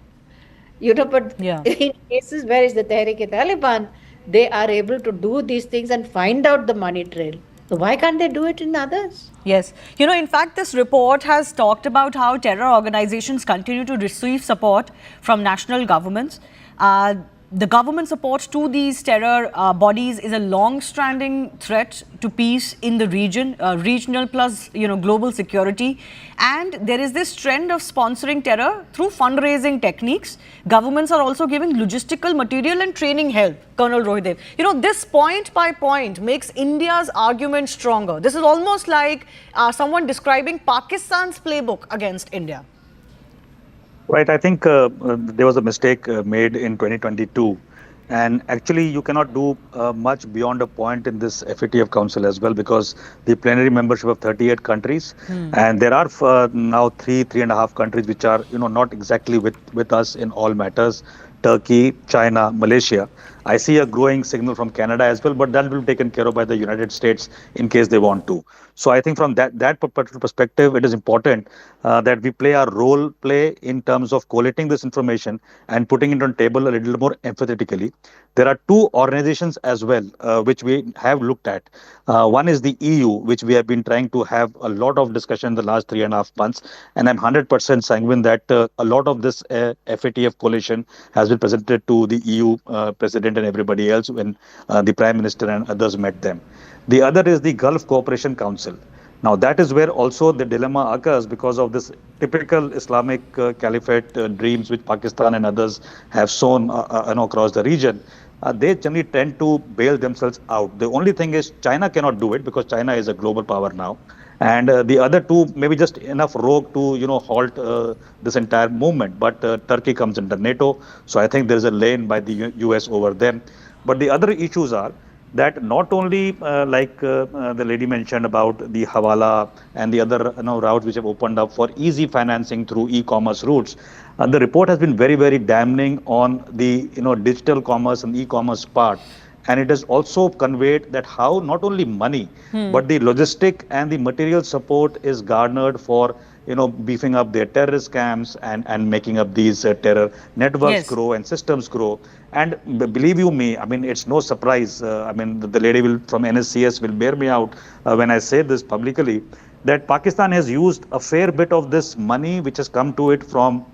But in cases where it's the Tariq-e-Taliban, they are able to do these things and find out the money trail. So why can't they do it in others? Yes. In fact, this report has talked about how terror organizations continue to receive support from national governments. The government support to these terror bodies is a long-standing threat to peace in the region, regional plus global security. And there is this trend of sponsoring terror through fundraising techniques. Governments are also giving logistical, material and training help. Colonel Rohidev, this point by point makes India's argument stronger. This is almost like someone describing Pakistan's playbook against India. Right. I think there was a mistake made in 2022. And actually, you cannot do much beyond a point in this FATF Council as well, because the plenary membership of 38 countries. And there are now three and a half countries which are, not exactly with us in all matters. Turkey, China, Malaysia. I see a growing signal from Canada as well, but that will be taken care of by the United States in case they want to. So I think from that particular perspective, it is important that we play our role in terms of collating this information and putting it on table a little more empathetically. There are two organizations as well, which we have looked at. One is the EU, which we have been trying to have a lot of discussion in the last 3.5 months. And I'm 100% sanguine that a lot of this FATF coalition has been presented to the EU president and everybody else when the Prime Minister and others met them. The other is the Gulf Cooperation Council. Now, that is where also the dilemma occurs because of this typical Islamic Caliphate dreams which Pakistan and others have sown across the region. They generally tend to bail themselves out. The only thing is China cannot do it because China is a global power now. And the other two, maybe just enough rogue to, halt this entire movement. But Turkey comes under NATO. So I think there is a lane by the US over them. But the other issues are that not only like the lady mentioned about the Hawala and the other routes which have opened up for easy financing through e-commerce routes. The report has been very, very damning on the digital commerce and e-commerce part. And it has also conveyed that how not only money, but the logistic and the material support is garnered for beefing up their terrorist camps and making up these terror networks grow and systems grow. And believe you me, I mean, it's no surprise. I mean, the lady from NSCS will bear me out when I say this publicly, that Pakistan has used a fair bit of this money which has come to it from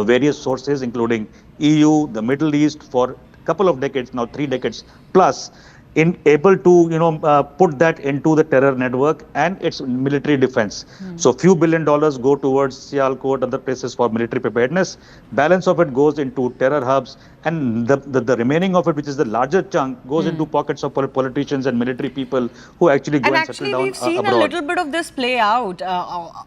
various sources, including EU, the Middle East, for couple of decades now, 3 decades plus, in able to put that into the terror network and its military defense. So few $1 billion go towards Sialkot, other places for military preparedness. Balance of it goes into terror hubs, and the remaining of it, which is the larger chunk, goes into pockets of politicians and military people who actually go and settle down we've seen abroad. a little bit of this play out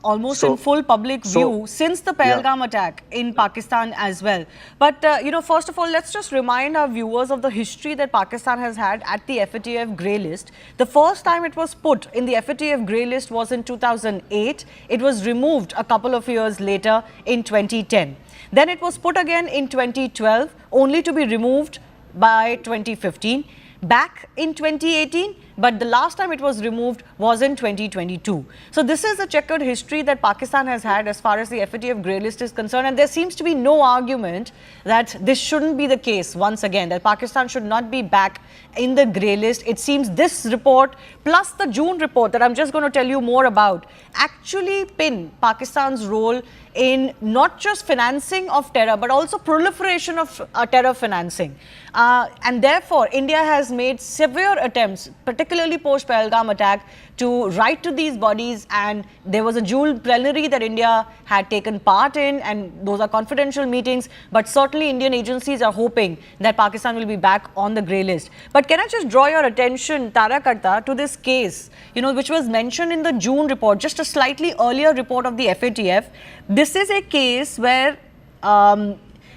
almost in full public view since the Pahalgam attack in Pakistan as well. But first of all, let's just remind our viewers of the history that Pakistan has had at the FATF grey list. The first time it was put in the FATF grey list was in 2008. It was removed a couple of years later in 2010. Then it was put again in 2012, only to be removed by 2015. Back in 2018, but the last time it was removed was in 2022. So this is a checkered history that Pakistan has had as far as the FATF grey list is concerned, and there seems to be no argument that this shouldn't be the case once again, that Pakistan should not be back in the grey list. It seems this report plus the June report that I'm just going to tell you more about actually pin Pakistan's role in not just financing of terror but also proliferation of terror financing. And therefore, India has made severe attempts, particularly post-Pahalgam attack, to write to these bodies, and there was a June plenary that India had taken part in, and those are confidential meetings, but certainly Indian agencies are hoping that Pakistan will be back on the grey list. But can I just draw your attention, Tarakarta, to this case, which was mentioned in the June report, just a slightly earlier report of the FATF. This is a case where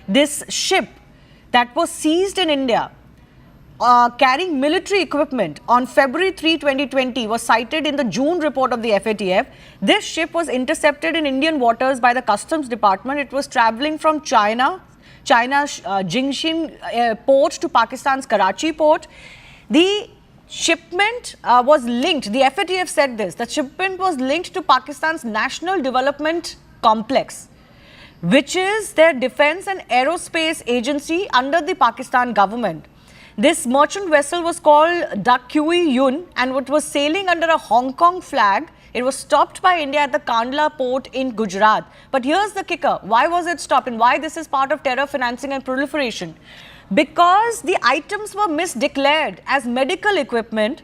this ship that was seized in India carrying military equipment on February 3, 2020 was cited in the June report of the FATF. This ship was intercepted in Indian waters by the Customs Department. It was traveling from China's Jingshin port to Pakistan's Karachi port. The shipment was linked, the FATF said this, the shipment was linked to Pakistan's National Development Complex, which is their defense and aerospace agency under the Pakistan government. This merchant vessel was called Da Kui Yun, and it was sailing under a Hong Kong flag It was stopped by India at the Kandla port in Gujarat. But here's the kicker. Why was it stopped and why this is part of terror financing and proliferation? Because the items were misdeclared as medical equipment.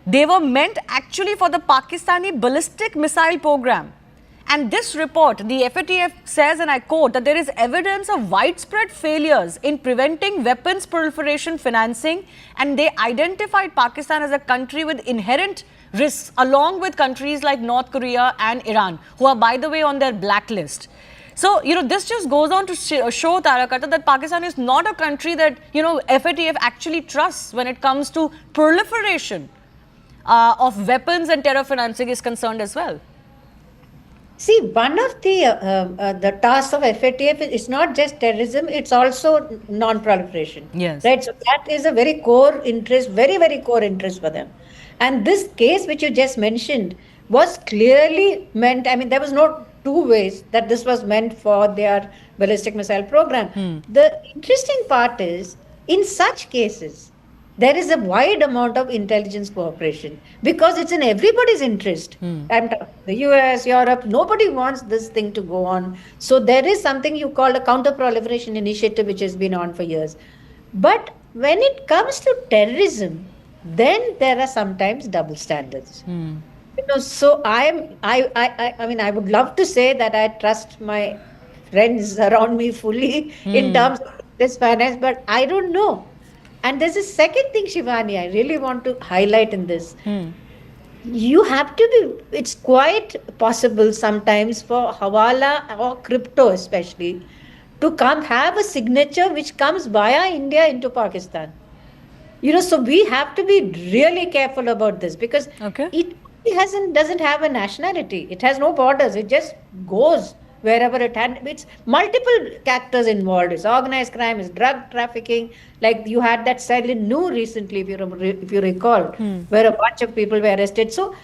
They were meant actually for the Pakistani ballistic missile program. And this report, the FATF says, and I quote, that there is evidence of widespread failures in preventing weapons proliferation financing, and they identified Pakistan as a country with inherent risks, along with countries like North Korea and Iran, who are, by the way, on their blacklist. So, this just goes on to show, Tarakata, that Pakistan is not a country that, FATF actually trusts when it comes to proliferation of weapons and terror financing is concerned as well. See, one of the tasks of FATF is not just terrorism, it's also non-proliferation. Yes. Right? So that is a very core interest, very, very core interest for them. And this case which you just mentioned was clearly meant, there was no two ways that this was meant for their ballistic missile program. The interesting part is, in such cases, there is a wide amount of intelligence cooperation because it's in everybody's interest. The US, Europe, nobody wants this thing to go on. So there is something you call a counter-proliferation initiative which has been on for years. But when it comes to terrorism, then there are sometimes double standards. So I would love to say that I trust my friends around me fully in terms of this finance, but I don't know. And there's a second thing, Shivani, I really want to highlight in this. You have to be, it's quite possible sometimes for Hawala or crypto especially to come have a signature which comes via India into Pakistan. So we have to be really careful about this because it doesn't have a nationality. It has no borders. It just goes wherever it had. It's multiple actors involved. It's organized crime, it's drug trafficking. Like you had that cell in New recently, if you recall, where a bunch of people were arrested. So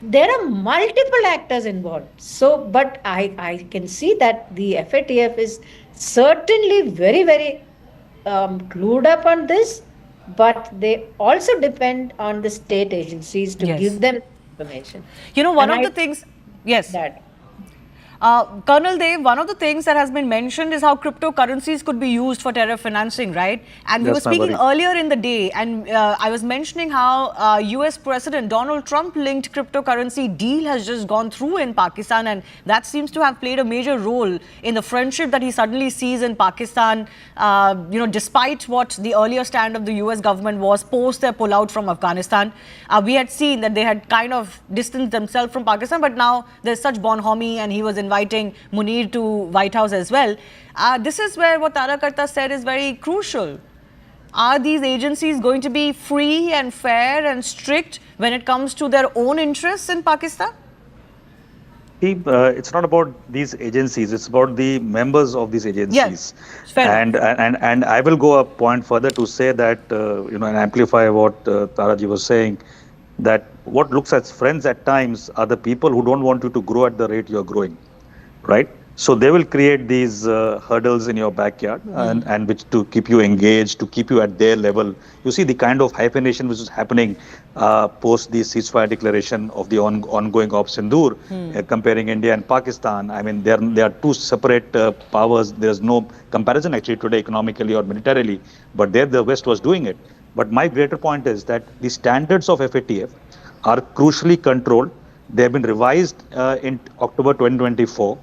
there are multiple actors involved. So, but I can see that the FATF is certainly very, very clued up on this, but they also depend on the state agencies to give them information. One of the things, yes. Colonel Dev, one of the things that has been mentioned is how cryptocurrencies could be used for terror financing, right? And we were speaking earlier in the day, and I was mentioning how US President Donald Trump linked cryptocurrency deal has just gone through in Pakistan, and that seems to have played a major role in the friendship that he suddenly sees in Pakistan, despite what the earlier stand of the US government was post their pullout from Afghanistan. We had seen that they had kind of distanced themselves from Pakistan, but now there's such bonhomie, and he was inviting Munir to White House as well. This is where what Tarakarta said is very crucial. Are these agencies going to be free and fair and strict when it comes to their own interests in Pakistan? It's not about these agencies, it's about the members of these agencies. Yes, and I will go a point further to say that, and amplify what Taraji was saying, that what looks as friends at times are the people who don't want you to grow at the rate you're growing. Right? So they will create these hurdles in your backyard and which to keep you engaged, to keep you at their level. You see the kind of hyphenation which is happening post the ceasefire declaration of the ongoing Op Sindoor, comparing India and Pakistan. They are two separate powers. There's no comparison actually today economically or militarily, but there the West was doing it. But my greater point is that the standards of FATF are crucially controlled. They have been revised in October 2024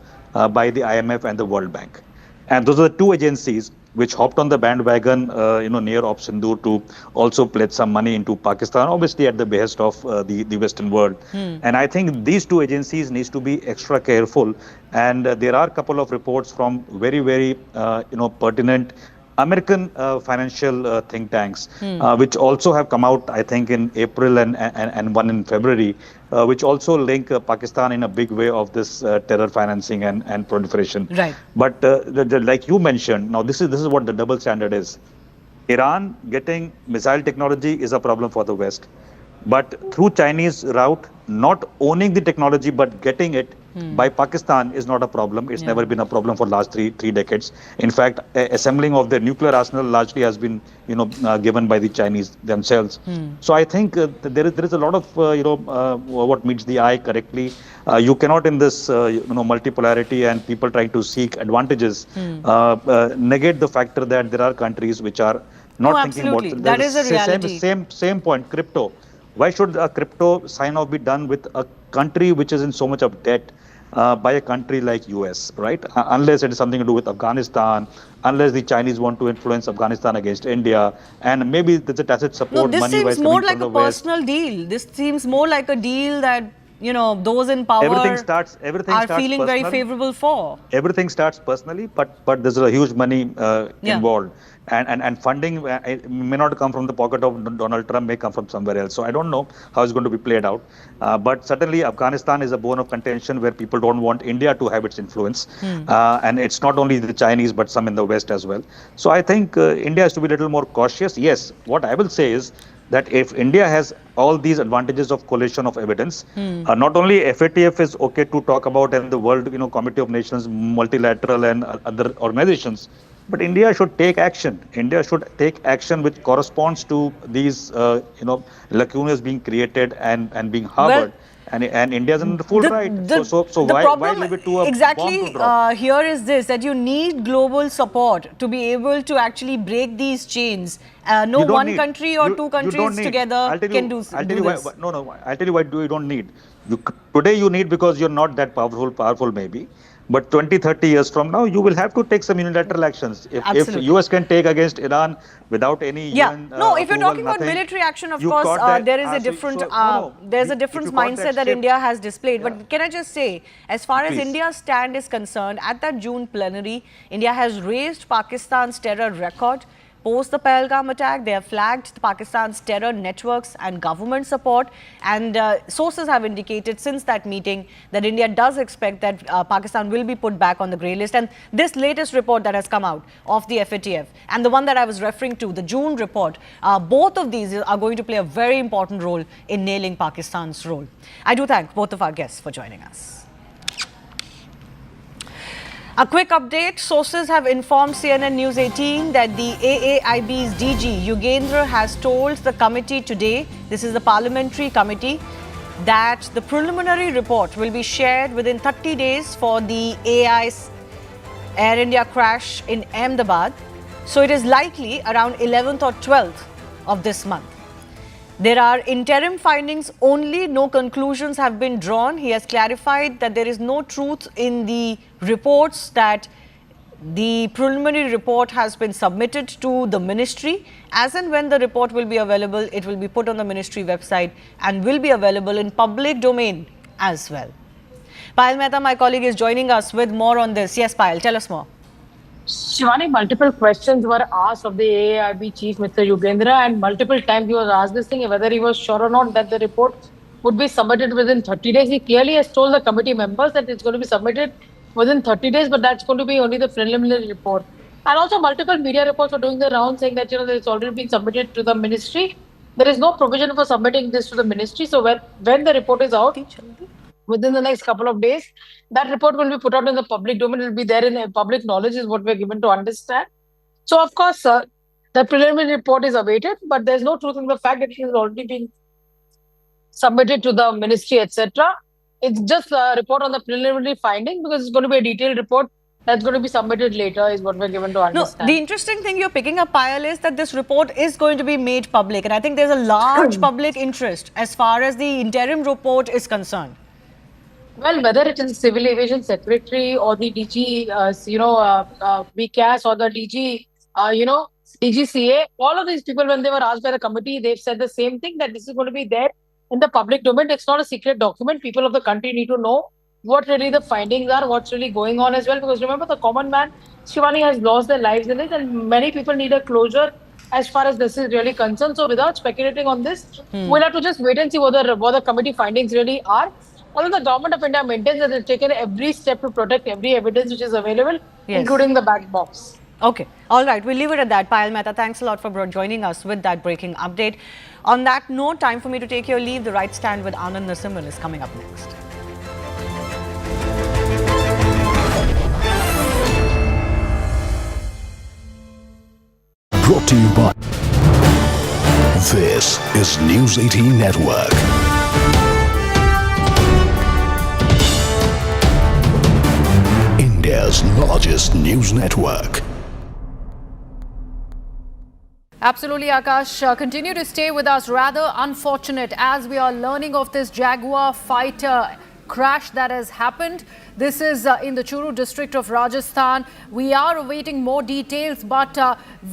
by the IMF and the World Bank. And those are the two agencies which hopped on the bandwagon, near Op Sindoor to also pledge some money into Pakistan, obviously at the behest of the Western world. And I think these two agencies needs to be extra careful. And there are a couple of reports from very, very, pertinent American financial think tanks, which also have come out, I think, in April and one in February, which also link Pakistan in a big way of this terror financing and proliferation. Right. But like you mentioned, now this is what the double standard is. Iran getting missile technology is a problem for the West. But through Chinese route, not owning the technology but getting it by Pakistan is not a problem. It's never been a problem for last three decades. In fact, assembling of their nuclear arsenal largely has been, given by the Chinese themselves. So I think there is a lot of what meets the eye correctly. You cannot in this multipolarity and people trying to seek advantages negate the factor that there are countries which are not thinking about absolutely. That is a reality. Same point. Crypto. Why should a crypto sign-off be done with a country which is in so much of debt by a country like US, right? Unless it is something to do with Afghanistan, unless the Chinese want to influence Afghanistan against India, and maybe there's a tacit support. No, this seems more like a personal deal. This seems more like a deal that those in power are feeling very favorable for. Everything starts personally, but there's a huge money involved. And funding may not come from the pocket of Donald Trump, may come from somewhere else. So I don't know how it's going to be played out. But certainly Afghanistan is a bone of contention where people don't want India to have its influence. And it's not only the Chinese, but some in the West as well. So I think India has to be a little more cautious. Yes, what I will say is that if India has all these advantages of coalition of evidence, not only FATF is okay to talk about and the World Committee of Nations, multilateral and other organizations, but India should take action. India should take action which corresponds to these, lacunas being created and being harbored. And India is in the full right. So why leave it to a bomb to drop? Here is this, that you need global support to be able to actually break these chains. No one country or two countries together can do this. I'll tell you why you don't need. Today you need because you're not that powerful maybe. But 20, 30 years from now, you will have to take some unilateral actions. If US can take against Iran without any UN no, if you're talking about military action, of course, there is a different there's a different mindset that India has displayed. But can I just say, as far as India's stand is concerned, at that June plenary, India has raised Pakistan's terror record. Post the Pahalgam attack, they have flagged Pakistan's terror networks and government support, and sources have indicated since that meeting that India does expect that Pakistan will be put back on the grey list. And this latest report that has come out of the FATF and the one that I was referring to, the June report, both of these are going to play a very important role in nailing Pakistan's role. I do thank both of our guests for joining us. A quick update, sources have informed CNN News 18 that the AAIB's DG Yogendra has told the committee today, this is the parliamentary committee, that the preliminary report will be shared within 30 days for the AI's Air India crash in Ahmedabad. So it is likely around 11th or 12th of this month. There are interim findings only, no conclusions have been drawn. He has clarified that there is no truth in the reports, that the preliminary report has been submitted to the ministry. As and when the report will be available, it will be put on the ministry website and will be available in public domain as well. Payal Mehta, my colleague, is joining us with more on this. Yes, Payal, tell us more. Shivani, multiple questions were asked of the AAIB chief, Mr. Yogendra, and multiple times he was asked this thing, whether he was sure or not that the report would be submitted within 30 days. He clearly has told the committee members that it's going to be submitted within 30 days, but that's going to be only the preliminary report. And also multiple media reports are doing the round saying that, it's already been submitted to the ministry. There is no provision for submitting this to the ministry. So when the report is out, within the next couple of days, that report will be put out in the public domain. It will be there in public knowledge, is what we're given to understand. So, of course, the preliminary report is awaited, but there's no truth in the fact that it has already been submitted to the ministry, etc. It's just a report on the preliminary finding, because it's going to be a detailed report that's going to be submitted later, is what we're given to understand. No, the interesting thing you're picking up, Payal, is that this report is going to be made public. And I think there's a large public interest as far as the interim report is concerned. Well, whether it is the Civil Aviation Secretary or the DG, BCAS or the DG, DGCA, all of these people, when they were asked by the committee, they've said the same thing, that this is going to be there in the public domain. It's not a secret document. People of the country need to know what really the findings are, what's really going on as well. Because remember, the common man, Shivani, has lost their lives in it, and many people need a closure as far as this is really concerned. So without speculating on this, we'll have to just wait and see what the committee findings really are. Although the government of India maintains that they've taken every step to protect every evidence which is available, including the black box. Okay. All right. We'll leave it at that. Payal Mehta, thanks a lot for joining us with that breaking update. On that note, time for me to take your leave. The Right Stand with Anand Narasimhan is coming up next. Brought to you by... This is News 18 Network. India's largest news network. Absolutely, Akash. Continue to stay with us. Rather unfortunate as we are learning of this Jaguar fighter crash that has happened. This is in the Churu district of Rajasthan. We are awaiting more details, but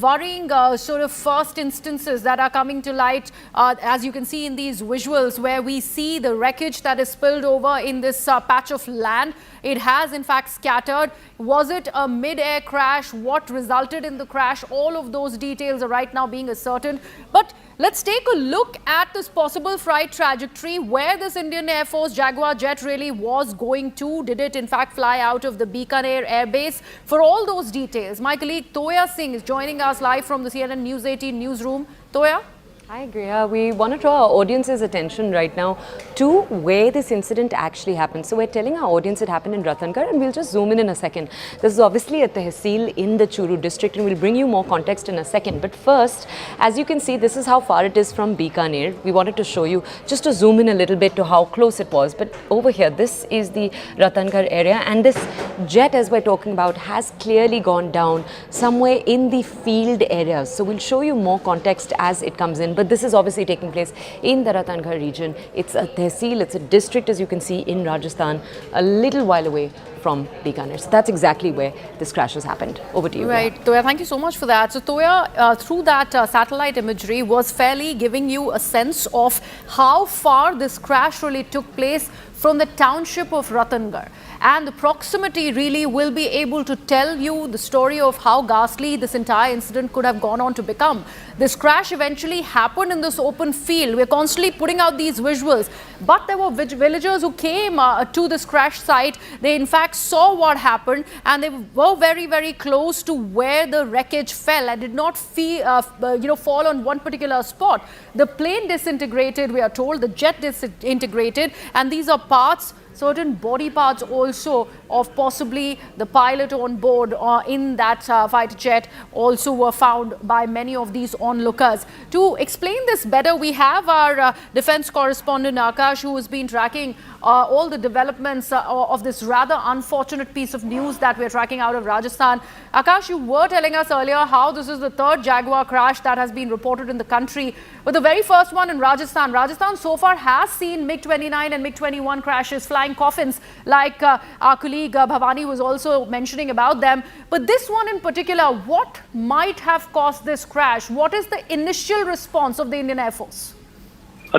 worrying sort of first instances that are coming to light, as you can see in these visuals, where we see the wreckage that is spilled over in this patch of land. It has in fact scattered. Was it a mid-air crash? What resulted in the crash? All of those details are right now being ascertained. But let's take a look at this possible flight trajectory, where this Indian Air Force Jaguar jet really was going to. Did it in fact fly out of the Bikaner Air Base? For all those details, my colleague Toya Singh is joining us live from the CNN News 18 newsroom. Toya? Hi Griha, we want to draw our audience's attention right now to where this incident actually happened. So we're telling our audience it happened in Ratnagar, and we'll just zoom in a second. This is obviously a tehsil in the Churu district, and we'll bring you more context in a second. But first, as you can see, this is how far it is from Bikaner. We wanted to show you, just to zoom in a little bit to how close it was. But over here, this is the Ratnagar area, and this jet, as we're talking about, has clearly gone down somewhere in the field areas. So we'll show you more context as it comes in. But this is obviously taking place in the Ratnagar region. It's a tehsil, it's a district, as you can see, in Rajasthan, a little while away from Bikaner. So that's exactly where this crash has happened. Over to you. Right, Toya, thank you so much for that. So Toya, through that satellite imagery, was fairly giving you a sense of how far this crash really took place from the township of Ratnagar. And the proximity really will be able to tell you the story of how ghastly this entire incident could have gone on to become. This crash eventually happened in this open field. We're constantly putting out these visuals, but there were villagers who came to this crash site. They in fact saw what happened, and they were very, very close to where the wreckage fell and did not fall on one particular spot. The plane disintegrated, we are told, the jet disintegrated, and these are parts, certain body parts also of possibly the pilot on board in that fighter jet also were found by many of these onlookers. To explain this better, we have our defense correspondent Akash, who has been tracking all the developments of this rather unfortunate piece of news that we're tracking out of Rajasthan. Akash, you were telling us earlier how this is the third Jaguar crash that has been reported in the country, but the very first one in Rajasthan. Rajasthan so far has seen MiG-29 and MiG-21 crashes, flying coffins, like our colleague Bhavani was also mentioning about them. But this one in particular, what might have caused this crash? What is the initial response of the Indian Air Force?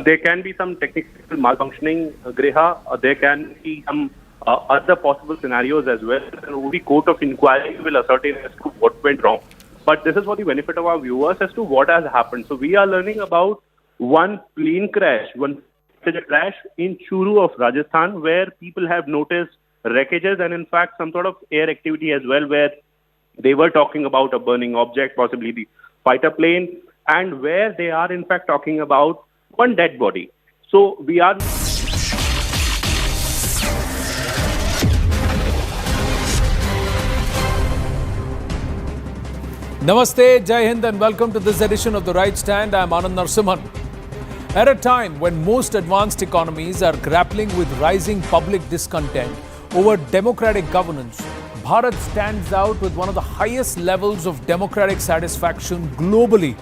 There can be some technical malfunctioning, Griha. There can be some other possible scenarios as well. And only court of inquiry will ascertain as to what went wrong. But this is for the benefit of our viewers as to what has happened. So we are learning about one plane crash, one crash in Churu of Rajasthan, where people have noticed wreckages and in fact some sort of air activity as well, where they were talking about a burning object, possibly the fighter plane, and where they are in fact talking about one dead body. So we are... Namaste, Jai Hind, and welcome to this edition of The Right Stand. I'm Anand Narasimhan. At a time when most advanced economies are grappling with rising public discontent over democratic governance, Bharat stands out with one of the highest levels of democratic satisfaction globally.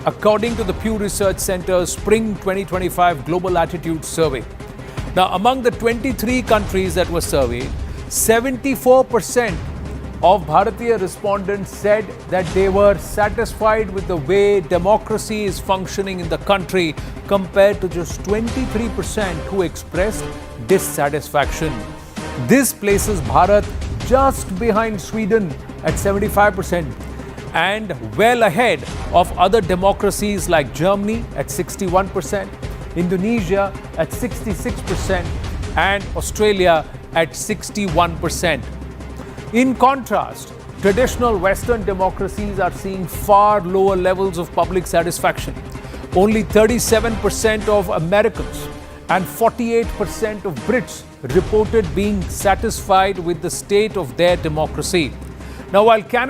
According to the Pew Research Center's Spring 2025 Global Attitude Survey. Now, among the 23 countries that were surveyed, 74% of Bharatiya respondents said that they were satisfied with the way democracy is functioning in the country, compared to just 23% who expressed dissatisfaction. This places Bharat just behind Sweden at 75% and well ahead of other democracies like Germany at 61%, Indonesia at 66%, and Australia at 61%. In contrast, traditional Western democracies are seeing far lower levels of public satisfaction. Only 37% of Americans and 48% of Brits reported being satisfied with the state of their democracy. Now, while Canada